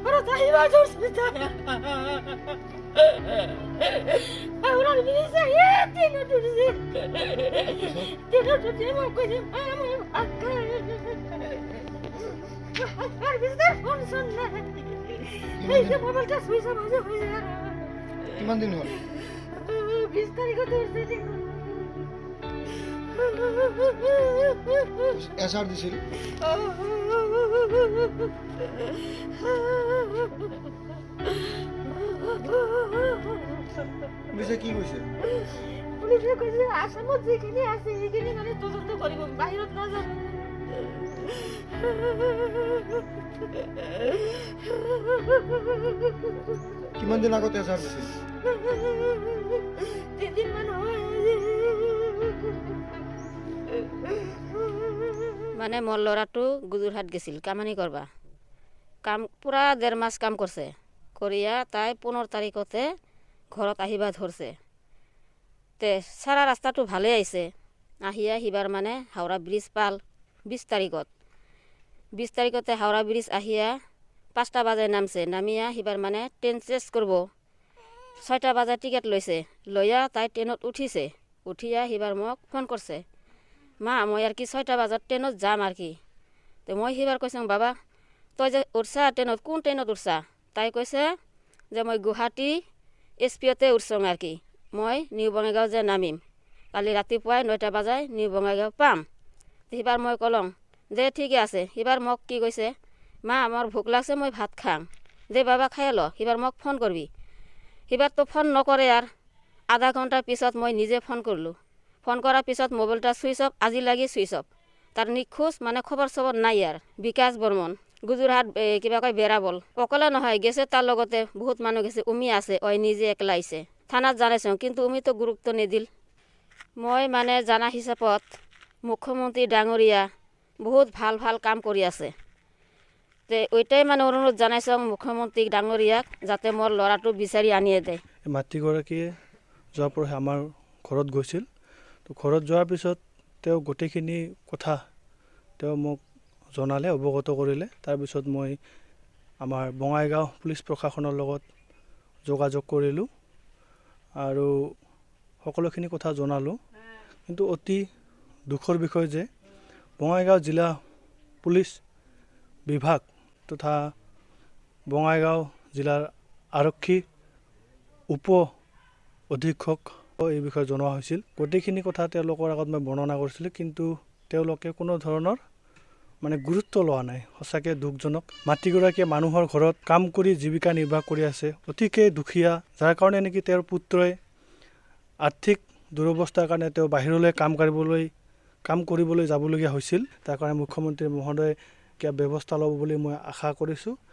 ঘৰত আহিবা ধৰিছে তাই আউৰাৰ বিৰিছে দিনত ধৰিছে দিনত ধৰিছে মই কৈছে মই ভাত খাই আর বিজনেস ফোন শুন না এই যে মোবাইলটা সুইচ অফ হয়ে যায় কিমান দিন হ'ল 20 তারিখে ধরছে এছাৰ দিছিল পুলিচে কি কৈছে পুলিচে কৈছে আসামত যেখানে আছে এইখানে মানে তদন্ত কৰিব বাহিৰত নাযাব কিমান দিন আগতে এছাৰ দিছিল 3 দিন মান হয় মানে মোৰ ল'ৰাটো গুজৰাট গৈছিল কামানি কৰবা কাম পুৰা 1.5 মাস কাম কৰিছে কৰিয়া তাই 15 তাৰিখতে ঘৰত আহিবা ধৰছে তে সাৰা ৰাস্তাটো ভালে আইছে আহিয়া হিবাৰ মানে হাওৰা ব্ৰিজ পাল 20 তাৰিখতে হাওৰা ব্ৰিজ আহিয়া 5টা বাজে নামছে নামিয়া হিবাৰ মানে ট্ৰেন চেঞ্জ কৰব 6টা বাজে টিকেট লৈছে লয়া তাই ট্ৰেনত উঠিছে উঠিয়া হিবাৰ মোক ফোন কৰছে মা মই আৰ কি 6টা বাজত ট্ৰেনত যাম আৰ কি তো মই হিবাৰ কৈছোঁ বাবা তই যে উঠছা ট্ৰেনত কোন ট্ৰেনত উঠছা তাই কৈছে যে মই গুৱাহাটী এসপিওতে উঠছং আৰ কি মই নিউ বঙাইগাঁও যে নামিম কালি ৰাতিপুৱাই 9টা বাজায় নিউ বঙাইগাঁও পাম হিবাৰ মই কলং যে ঠিকে আছে হিবাৰ মোক কি কৈছে মা আমাৰ ভোক লাগছে মই ভাত খাম দে বাবা খাই ল হিবাৰ মোক ফোন কৰবি হিবাৰ তো ফোন নকৰে আর আধা ঘন্টার পিছত মই নিজে ফোন করলো ফোন করার পিছত মোবাইলটা সুইচ অফ আজি লাগি সুইচ অফ তার নিখোঁজ মানে খবর সবর নাই আর বিকাশ বর্মন গুজরাট কিবা কয় বেড়াবল অকলে নহয় গেছে তার লগতে বহুত মানুহ গেছে উমি আছে ওই নিজে একলা আইছে থানাত জানাইছো কিন্তু উমি তো গুরুত্ব নিদিল মই মানে জানা হিচাপত মুখ্যমন্ত্রী ডাঙরিয়া বহুত ভাল ভাল কাম কৰি আছে তে ওইটাই মানে অনুৰোধ জানাইছো মুখ্যমন্ত্ৰী ডাঙৰিয়াক যাতে মোৰ ল'ৰাটো বিচাৰি আনিয়ে দে মাতৃগৰাকীয়ে যোৱাৰ পৰা আমাৰ ঘৰত গৈছিল তো ঘৰত যোৱাৰ পিছত তেওঁ গোটেইখিনি কথা তেওঁ মোক জনালে অৱগত কৰিলে তাৰপিছত মই আমাৰ বঙাইগাঁও পুলিচ প্ৰশাসনৰ লগত যোগাযোগ কৰিলোঁ আৰু সকলোখিনি কথা জনালোঁ কিন্তু অতি দুখৰ বিষয় যে বঙাইগাঁও জিলা পুলিচ বিভাগ তথা বঙাইগাঁও জিলাৰ আৰক্ষী উপ অধীক্ষক এই বিষয়ে জনোৱা হৈছিল গোটেইখিনি কথা তেওঁলোকৰ আগত মই বৰ্ণনা কৰিছিলোঁ কিন্তু তেওঁলোকে কোনো ধৰণৰ মানে গুৰুত্ব লোৱা নাই সঁচাকৈ দুখজনক মাতৃগৰাকীয়ে মানুহৰ ঘৰত কাম কৰি জীৱিকা নিৰ্বাহ কৰি আছে অতিকে দুখীয়া যাৰ কাৰণে নেকি তেওঁৰ পুত্ৰই আৰ্থিক দুৰৱস্থাৰ কাৰণে তেওঁ বাহিৰলৈ কাম কৰিবলৈ যাবলগীয়া হৈছিল তাৰ কাৰণে মুখ্যমন্ত্ৰী মহোদয়ে কিবা ব্যৱস্থা ল'ব বুলি মই আশা কৰিছোঁ